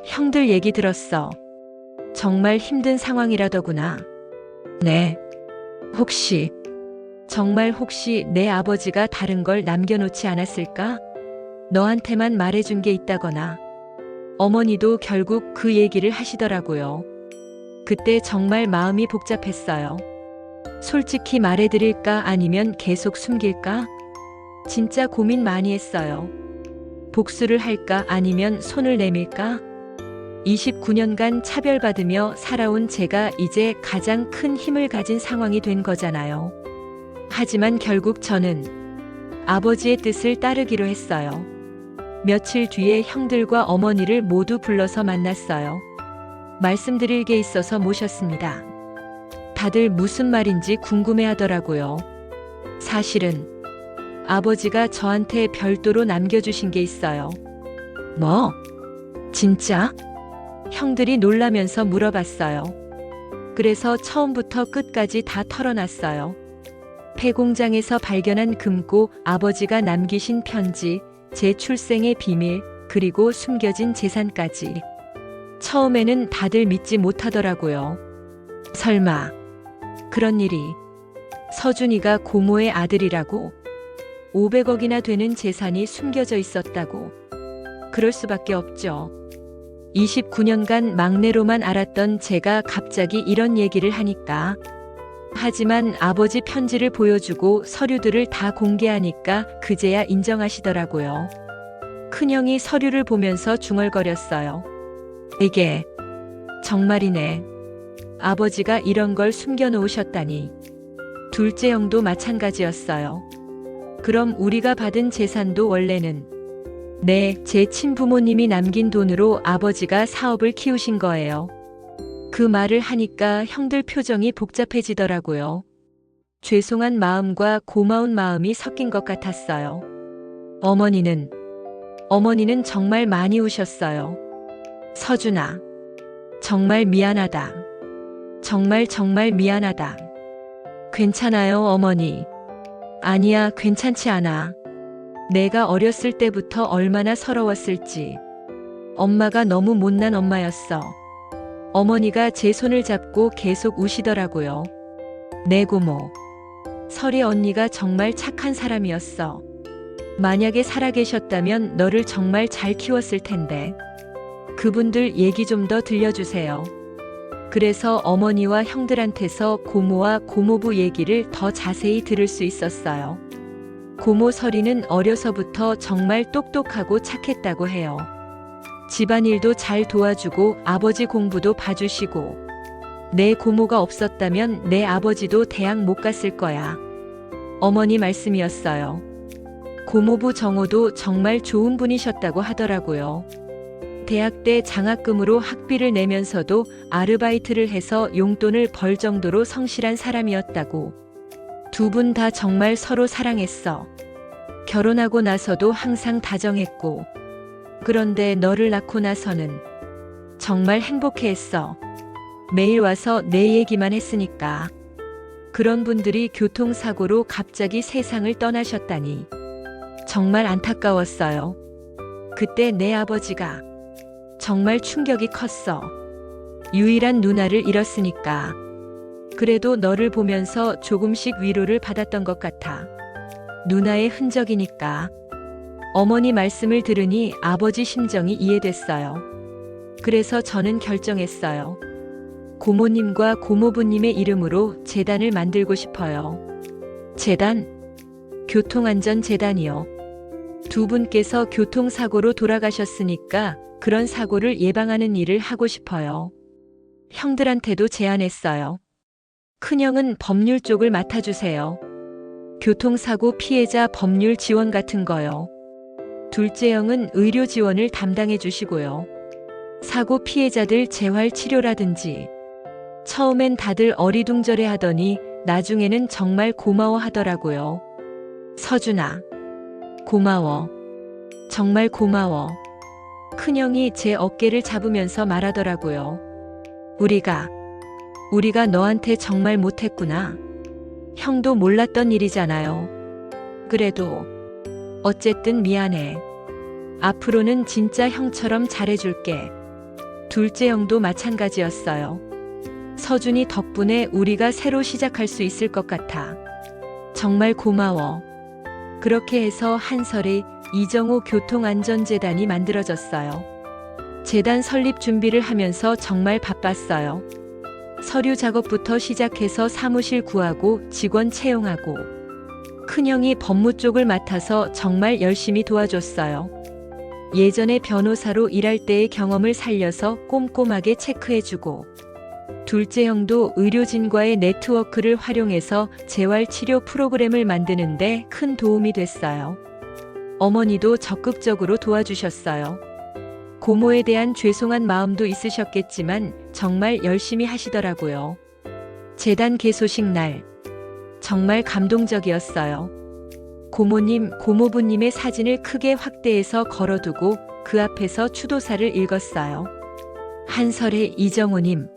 형들 얘기 들었어. 정말 힘든 상황이라더구나. 네. 정말 혹시 내 아버지가 다른 걸 남겨놓지 않았을까? 너한테만 말해준 게 있다거나. 어머니도 결국 그 얘기를 하시더라고요. 그때 정말 마음이 복잡했어요. 솔직히 말해드릴까 아니면 계속 숨길까? 진짜 고민 많이 했어요. 복수를 할까 아니면 손을 내밀까? 29년간 차별받으며 살아온 제가 이제 가장 큰 힘을 가진 상황이 된 거잖아요. 하지만 결국 저는 아버지의 뜻을 따르기로 했어요. 며칠 뒤에 형들과 어머니를 모두 불러서 만났어요. 말씀드릴 게 있어서 모셨습니다. 다들 무슨 말인지 궁금해 하더라고요. 사실은 아버지가 저한테 별도로 남겨주신 게 있어요. 뭐? 진짜? 형들이 놀라면서 물어봤어요. 그래서 처음부터 끝까지 다 털어놨어요. 폐공장에서 발견한 금고, 아버지가 남기신 편지, 제 출생의 비밀, 그리고 숨겨진 재산까지. 처음에는 다들 믿지 못하더라고요. 설마 그런 일이. 서준이가 고모의 아들이라고? 500억이나 되는 재산이 숨겨져 있었다고. 그럴 수밖에 없죠. 29년간 막내로만 알았던 제가 갑자기 이런 얘기를 하니까. 하지만 아버지 편지를 보여주고 서류들을 다 공개하니까 그제야 인정하시더라고요. 큰형이 서류를 보면서 중얼거렸어요. 이게 정말이네. 아버지가 이런 걸 숨겨놓으셨다니. 둘째 형도 마찬가지였어요. 그럼 우리가 받은 재산도 원래는? 네, 제 친부모님이 남긴 돈으로 아버지가 사업을 키우신 거예요. 그 말을 하니까 형들 표정이 복잡해지더라고요. 죄송한 마음과 고마운 마음이 섞인 것 같았어요. 어머니는 정말 많이 우셨어요. 서준아, 정말 미안하다. 정말 미안하다. 괜찮아요, 어머니. 아니야, 괜찮지 않아. 내가 어렸을 때부터 얼마나 서러웠을지. 엄마가 너무 못난 엄마였어. 어머니가 제 손을 잡고 계속 우시더라고요. 내 고모. 설이 언니가 정말 착한 사람이었어. 만약에 살아계셨다면 너를 정말 잘 키웠을 텐데. 그분들 얘기 좀 더 들려주세요. 그래서 어머니와 형들한테서 고모와 고모부 얘기를 더 자세히 들을 수 있었어요. 고모 설이는 어려서부터 정말 똑똑하고 착했다고 해요. 집안일도 잘 도와주고 아버지 공부도 봐주시고. 내 고모가 없었다면 내 아버지도 대학 못 갔을 거야. 어머니 말씀이었어요. 고모부 정호도 정말 좋은 분이셨다고 하더라고요. 대학 때 장학금으로 학비를 내면서도 아르바이트를 해서 용돈을 벌 정도로 성실한 사람이었다고. 두 분 다 정말 서로 사랑했어. 결혼하고 나서도 항상 다정했고. 그런데 너를 낳고 나서는 정말 행복해했어. 매일 와서 내 얘기만 했으니까. 그런 분들이 교통사고로 갑자기 세상을 떠나셨다니. 정말 안타까웠어요. 그때 내 아버지가 정말 충격이 컸어. 유일한 누나를 잃었으니까. 그래도 너를 보면서 조금씩 위로를 받았던 것 같아. 누나의 흔적이니까. 어머니 말씀을 들으니 아버지 심정이 이해됐어요. 그래서 저는 결정했어요. 고모님과 고모부님의 이름으로 재단을 만들고 싶어요. 재단? 교통안전재단이요. 두 분께서 교통사고로 돌아가셨으니까 그런 사고를 예방하는 일을 하고 싶어요. 형들한테도 제안했어요. 큰형은 법률 쪽을 맡아주세요. 교통사고 피해자 법률 지원 같은 거요. 둘째 형은 의료 지원을 담당해 주시고요. 사고 피해자들 재활 치료라든지. 처음엔 다들 어리둥절해 하더니 나중에는 정말 고마워 하더라고요. 서준아, 고마워. 정말 고마워. 큰형이 제 어깨를 잡으면서 말하더라고요. 우리가 너한테 정말 못했구나. 형도 몰랐던 일이잖아요. 그래도 어쨌든 미안해. 앞으로는 진짜 형처럼 잘해줄게. 둘째 형도 마찬가지였어요. 서준이 덕분에 우리가 새로 시작할 수 있을 것 같아. 정말 고마워. 그렇게 해서 한설이 이정호 교통안전재단이 만들어졌어요. 재단 설립 준비를 하면서 정말 바빴어요. 서류 작업부터 시작해서 사무실 구하고 직원 채용하고. 큰형이 법무 쪽을 맡아서 정말 열심히 도와줬어요. 예전에 변호사로 일할 때의 경험을 살려서 꼼꼼하게 체크해주고. 둘째 형도 의료진과의 네트워크를 활용해서 재활치료 프로그램을 만드는데 큰 도움이 됐어요. 어머니도 적극적으로 도와주셨어요. 고모에 대한 죄송한 마음도 있으셨겠지만 정말 열심히 하시더라고요. 재단 개소식 날 정말 감동적이었어요. 고모님, 고모부님의 사진을 크게 확대해서 걸어두고 그 앞에서 추도사를 읽었어요. 한설의 이정호님,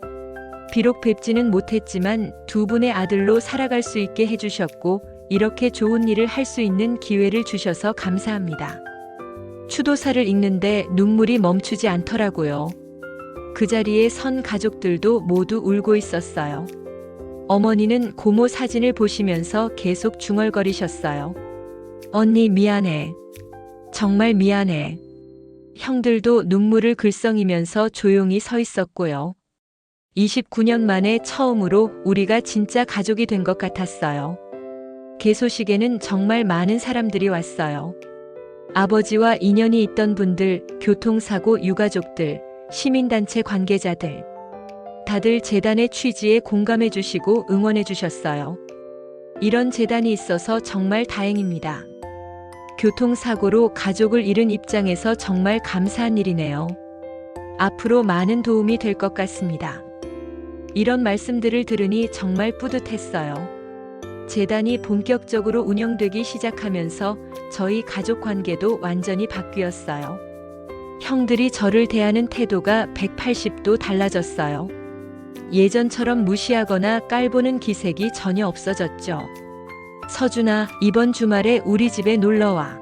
비록 뵙지는 못했지만 두 분의 아들로 살아갈 수 있게 해주셨고 이렇게 좋은 일을 할 수 있는 기회를 주셔서 감사합니다. 추도사를 읽는데 눈물이 멈추지 않더라고요. 그 자리에 선 가족들도 모두 울고 있었어요. 어머니는 고모 사진을 보시면서 계속 중얼거리셨어요. 언니 미안해. 정말 미안해. 형들도 눈물을 글썽이면서 조용히 서 있었고요. 29년 만에 처음으로 우리가 진짜 가족이 된 것 같았어요. 개소식에는 정말 많은 사람들이 왔어요. 아버지와 인연이 있던 분들, 교통사고 유가족들, 시민단체 관계자들. 다들 재단의 취지에 공감해 주시고 응원해 주셨어요. 이런 재단이 있어서 정말 다행입니다. 교통사고로 가족을 잃은 입장에서 정말 감사한 일이네요. 앞으로 많은 도움이 될 것 같습니다. 이런 말씀들을 들으니 정말 뿌듯했어요. 재단이 본격적으로 운영되기 시작하면서 저희 가족 관계도 완전히 바뀌었어요. 형들이 저를 대하는 태도가 180도 달라졌어요. 예전처럼 무시하거나 깔보는 기색이 전혀 없어졌죠. 서준아, 이번 주말에 우리 집에 놀러와.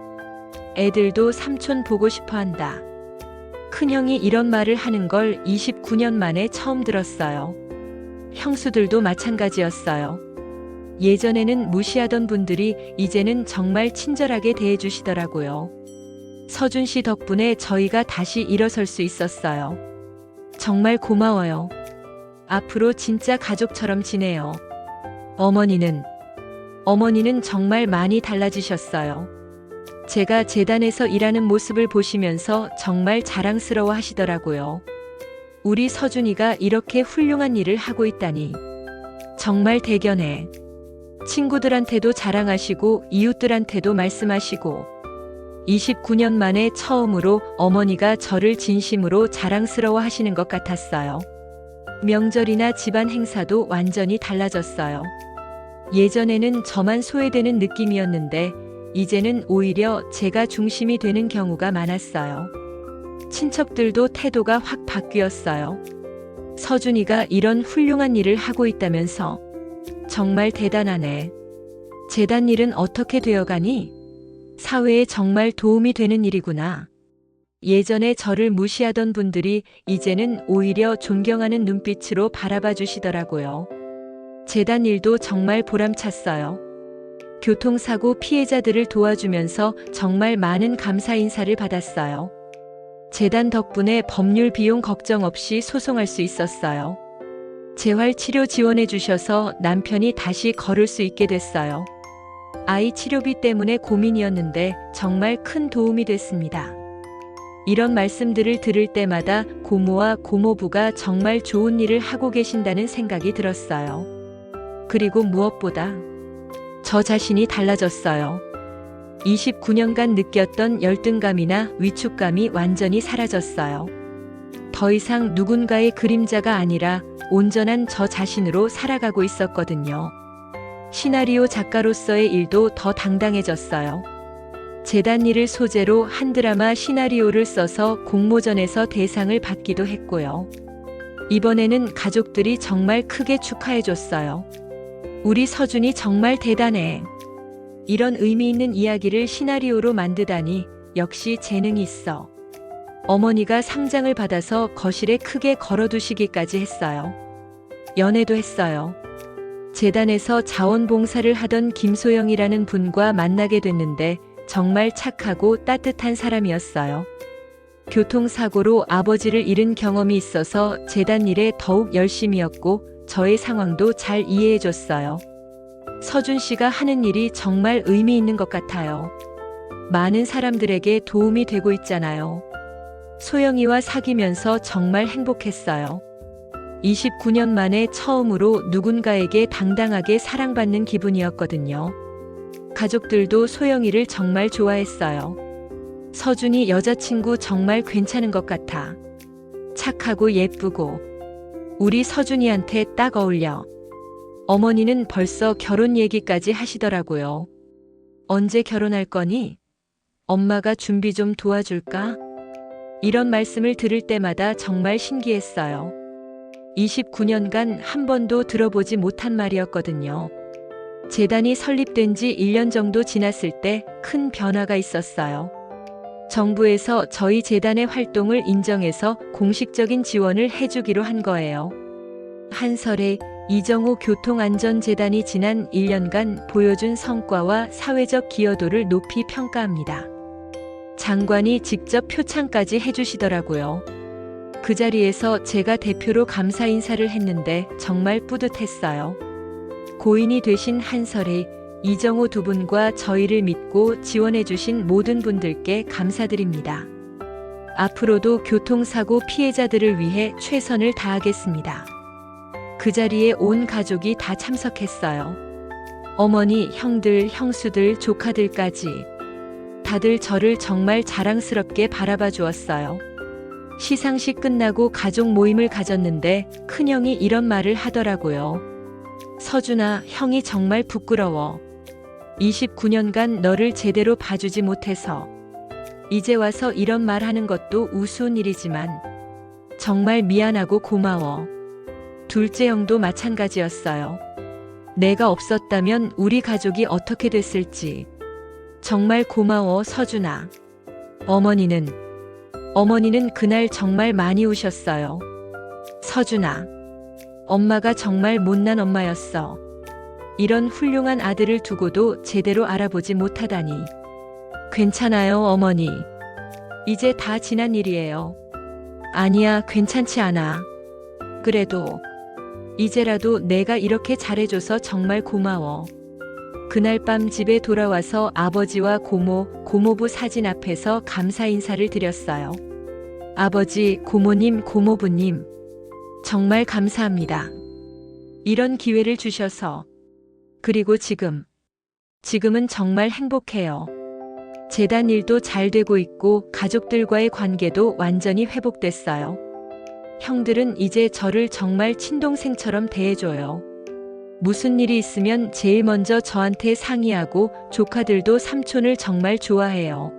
애들도 삼촌 보고 싶어 한다. 큰형이 이런 말을 하는 걸 29년 만에 처음 들었어요. 형수들도 마찬가지였어요. 예전에는 무시하던 분들이 이제는 정말 친절하게 대해주시더라고요. 서준 씨 덕분에 저희가 다시 일어설 수 있었어요. 정말 고마워요. 앞으로 진짜 가족처럼 지내요. 어머니는 정말 많이 달라지셨어요. 제가 재단에서 일하는 모습을 보시면서 정말 자랑스러워 하시더라고요. 우리 서준이가 이렇게 훌륭한 일을 하고 있다니. 정말 대견해. 친구들한테도 자랑하시고 이웃들한테도 말씀하시고 29년 만에 처음으로 어머니가 저를 진심으로 자랑스러워 하시는 것 같았어요. 명절이나 집안 행사도 완전히 달라졌어요. 예전에는 저만 소외되는 느낌이었는데 이제는 오히려 제가 중심이 되는 경우가 많았어요. 친척들도 태도가 확 바뀌었어요. 서준이가 이런 훌륭한 일을 하고 있다면서 정말 대단하네. 재단 일은 어떻게 되어가니? 사회에 정말 도움이 되는 일이구나. 예전에 저를 무시하던 분들이 이제는 오히려 존경하는 눈빛으로 바라봐 주시더라고요. 재단 일도 정말 보람찼어요. 교통사고 피해자들을 도와주면서 정말 많은 감사 인사를 받았어요. 재단 덕분에 법률 비용 걱정 없이 소송할 수 있었어요. 재활 치료 지원해 주셔서 남편이 다시 걸을 수 있게 됐어요. 아이 치료비 때문에 고민이었는데 정말 큰 도움이 됐습니다. 이런 말씀들을 들을 때마다 고모와 고모부가 정말 좋은 일을 하고 계신다는 생각이 들었어요. 그리고 무엇보다 저 자신이 달라졌어요. 29년간 느꼈던 열등감이나 위축감이 완전히 사라졌어요. 더 이상 누군가의 그림자가 아니라 온전한 저 자신으로 살아가고 있었거든요. 시나리오 작가로서의 일도 더 당당해졌어요. 재단 일을 소재로 한 드라마 시나리오를 써서 공모전에서 대상을 받기도 했고요. 이번에는 가족들이 정말 크게 축하해줬어요. 우리 서준이 정말 대단해. 이런 의미 있는 이야기를 시나리오로 만드다니 역시 재능이 있어. 어머니가 상장을 받아서 거실에 크게 걸어두시기까지 했어요. 연애도 했어요. 재단에서 자원봉사를 하던 김소영이라는 분과 만나게 됐는데 정말 착하고 따뜻한 사람이었어요. 교통사고로 아버지를 잃은 경험이 있어서 재단 일에 더욱 열심이었고 저의 상황도 잘 이해해줬어요. 서준 씨가 하는 일이 정말 의미 있는 것 같아요. 많은 사람들에게 도움이 되고 있잖아요. 소영이와 사귀면서 정말 행복했어요. 29년 만에 처음으로 누군가에게 당당하게 사랑받는 기분이었거든요. 가족들도 소영이를 정말 좋아했어요. 서준이 여자친구 정말 괜찮은 것 같아. 착하고 예쁘고 우리 서준이한테 딱 어울려. 어머니는 벌써 결혼 얘기까지 하시더라고요. 언제 결혼할 거니? 엄마가 준비 좀 도와줄까? 이런 말씀을 들을 때마다 정말 신기했어요. 29년간 한 번도 들어보지 못한 말이었거든요. 재단이 설립된 지 1년 정도 지났을 때 큰 변화가 있었어요. 정부에서 저희 재단의 활동을 인정해서 공식적인 지원을 해주기로 한 거예요. 한설에 이정호 교통안전재단이 지난 1년간 보여준 성과와 사회적 기여도를 높이 평가합니다. 장관이 직접 표창까지 해주시더라고요. 그 자리에서 제가 대표로 감사 인사를 했는데 정말 뿌듯했어요. 고인이 되신 한설에 이정호 두 분과 저희를 믿고 지원해주신 모든 분들께 감사드립니다. 앞으로도 교통사고 피해자들을 위해 최선을 다하겠습니다. 그 자리에 온 가족이 다 참석했어요. 어머니, 형들, 형수들, 조카들까지. 다들 저를 정말 자랑스럽게 바라봐 주었어요. 시상식 끝나고 가족 모임을 가졌는데 큰형이 이런 말을 하더라고요. 서준아, 형이 정말 부끄러워. 29년간 너를 제대로 봐주지 못해서. 이제 와서 이런 말 하는 것도 우스운 일이지만 정말 미안하고 고마워. 둘째 형도 마찬가지였어요. 내가 없었다면 우리 가족이 어떻게 됐을지. 정말 고마워, 서준아. 어머니는 그날 정말 많이 우셨어요. 서준아, 엄마가 정말 못난 엄마였어. 이런 훌륭한 아들을 두고도 제대로 알아보지 못하다니. 괜찮아요, 어머니. 이제 다 지난 일이에요. 아니야, 괜찮지 않아. 그래도 이제라도 내가 이렇게 잘해줘서 정말 고마워. 그날 밤 집에 돌아와서 아버지와 고모부 사진 앞에서 감사 인사를 드렸어요. 아버지, 고모님, 고모부님, 정말 감사합니다. 이런 기회를 주셔서. 그리고 지금은 정말 행복해요. 재단 일도 잘 되고 있고 가족들과의 관계도 완전히 회복됐어요. 형들은 이제 저를 정말 친동생처럼 대해줘요. 무슨 일이 있으면 제일 먼저 저한테 상의하고 조카들도 삼촌을 정말 좋아해요.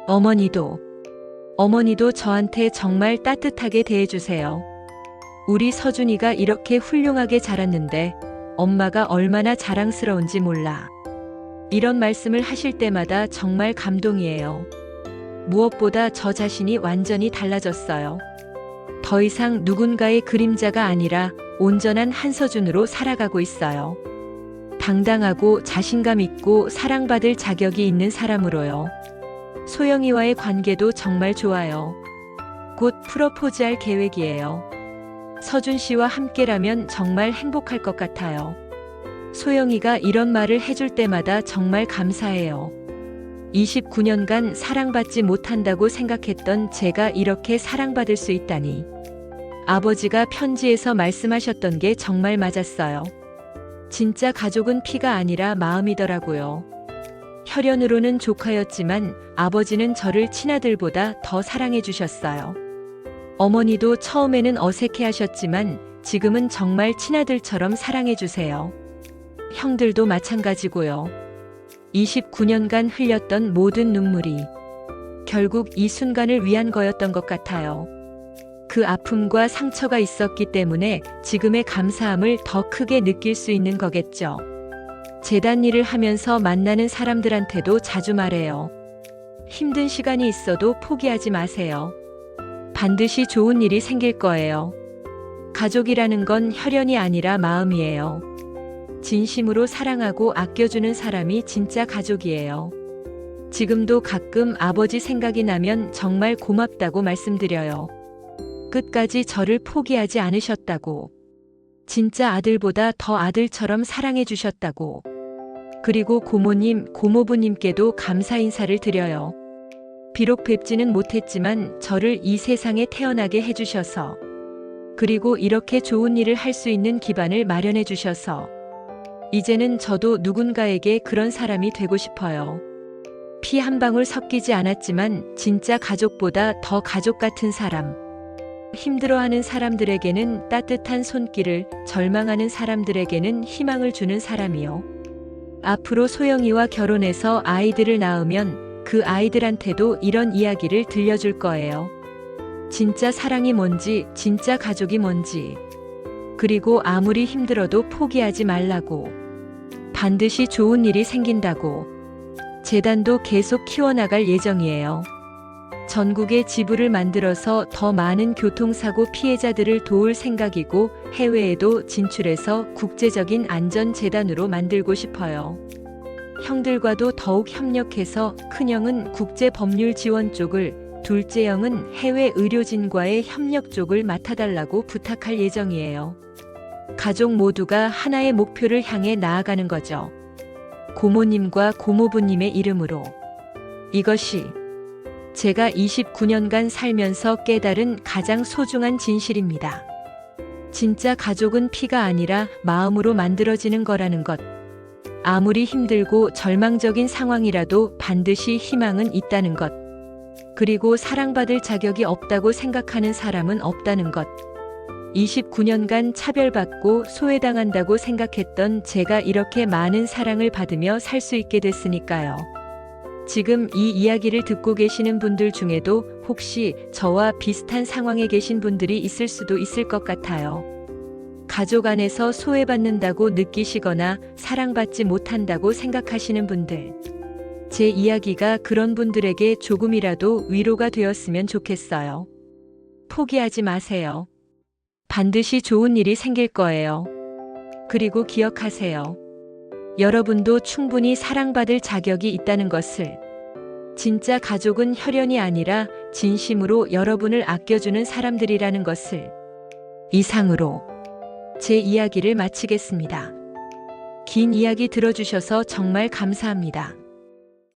어머니도 저한테 정말 따뜻하게 대해주세요. 우리 서준이가 이렇게 훌륭하게 자랐는데 엄마가 얼마나 자랑스러운지 몰라. 이런 말씀을 하실 때마다 정말 감동이에요. 무엇보다 저 자신이 완전히 달라졌어요. 더 이상 누군가의 그림자가 아니라 온전한 한서준으로 살아가고 있어요. 당당하고 자신감 있고 사랑받을 자격이 있는 사람으로요. 소영이와의 관계도 정말 좋아요. 곧 프러포즈할 계획이에요. 서준 씨와 함께라면 정말 행복할 것 같아요. 소영이가 이런 말을 해줄 때마다 정말 감사해요. 29년간 사랑받지 못한다고 생각했던 제가 이렇게 사랑받을 수 있다니. 아버지가 편지에서 말씀하셨던 게 정말 맞았어요. 진짜 가족은 피가 아니라 마음이더라고요. 혈연으로는 조카였지만 아버지는 저를 친아들보다 더 사랑해 주셨어요. 어머니도 처음에는 어색해 하셨지만 지금은 정말 친아들처럼 사랑해 주세요. 형들도 마찬가지고요. 29년간 흘렸던 모든 눈물이 결국 이 순간을 위한 거였던 것 같아요. 그 아픔과 상처가 있었기 때문에 지금의 감사함을 더 크게 느낄 수 있는 거겠죠. 재단 일을 하면서 만나는 사람들한테도 자주 말해요. 힘든 시간이 있어도 포기하지 마세요. 반드시 좋은 일이 생길 거예요. 가족이라는 건 혈연이 아니라 마음이에요. 진심으로 사랑하고 아껴주는 사람이 진짜 가족이에요. 지금도 가끔 아버지 생각이 나면 정말 고맙다고 말씀드려요. 끝까지 저를 포기하지 않으셨다고. 진짜 아들보다 더 아들처럼 사랑해 주셨다고. 그리고 고모님, 고모부님께도 감사 인사를 드려요. 비록 뵙지는 못했지만 저를 이 세상에 태어나게 해주셔서, 그리고 이렇게 좋은 일을 할 수 있는 기반을 마련해 주셔서, 이제는 저도 누군가에게 그런 사람이 되고 싶어요. 피 한 방울 섞이지 않았지만 진짜 가족보다 더 가족 같은 사람. 힘들어하는 사람들에게는 따뜻한 손길을, 절망하는 사람들에게는 희망을 주는 사람이요. 앞으로 소영이와 결혼해서 아이들을 낳으면 그 아이들한테도 이런 이야기를 들려줄 거예요. 진짜 사랑이 뭔지, 진짜 가족이 뭔지. 그리고 아무리 힘들어도 포기하지 말라고. 반드시 좋은 일이 생긴다고. 재단도 계속 키워나갈 예정이에요. 전국에 지부를 만들어서 더 많은 교통사고 피해자들을 도울 생각이고 해외에도 진출해서 국제적인 안전재단으로 만들고 싶어요. 형들과도 더욱 협력해서 큰형은 국제법률 지원 쪽을, 둘째 형은 해외 의료진과의 협력 쪽을 맡아달라고 부탁할 예정이에요. 가족 모두가 하나의 목표를 향해 나아가는 거죠. 고모님과 고모부님의 이름으로. 이것이 제가 29년간 살면서 깨달은 가장 소중한 진실입니다. 진짜 가족은 피가 아니라 마음으로 만들어지는 거라는 것. 아무리 힘들고 절망적인 상황이라도 반드시 희망은 있다는 것. 그리고 사랑받을 자격이 없다고 생각하는 사람은 없다는 것. 29년간 차별받고 소외당한다고 생각했던 제가 이렇게 많은 사랑을 받으며 살 수 있게 됐으니까요. 지금 이 이야기를 듣고 계시는 분들 중에도 혹시 저와 비슷한 상황에 계신 분들이 있을 수도 있을 것 같아요. 가족 안에서 소외받는다고 느끼시거나 사랑받지 못한다고 생각하시는 분들. 제 이야기가 그런 분들에게 조금이라도 위로가 되었으면 좋겠어요. 포기하지 마세요. 반드시 좋은 일이 생길 거예요. 그리고 기억하세요. 여러분도 충분히 사랑받을 자격이 있다는 것을. 진짜 가족은 혈연이 아니라 진심으로 여러분을 아껴주는 사람들이라는 것을. 이상으로 제 이야기를 마치겠습니다. 긴 이야기 들어주셔서 정말 감사합니다.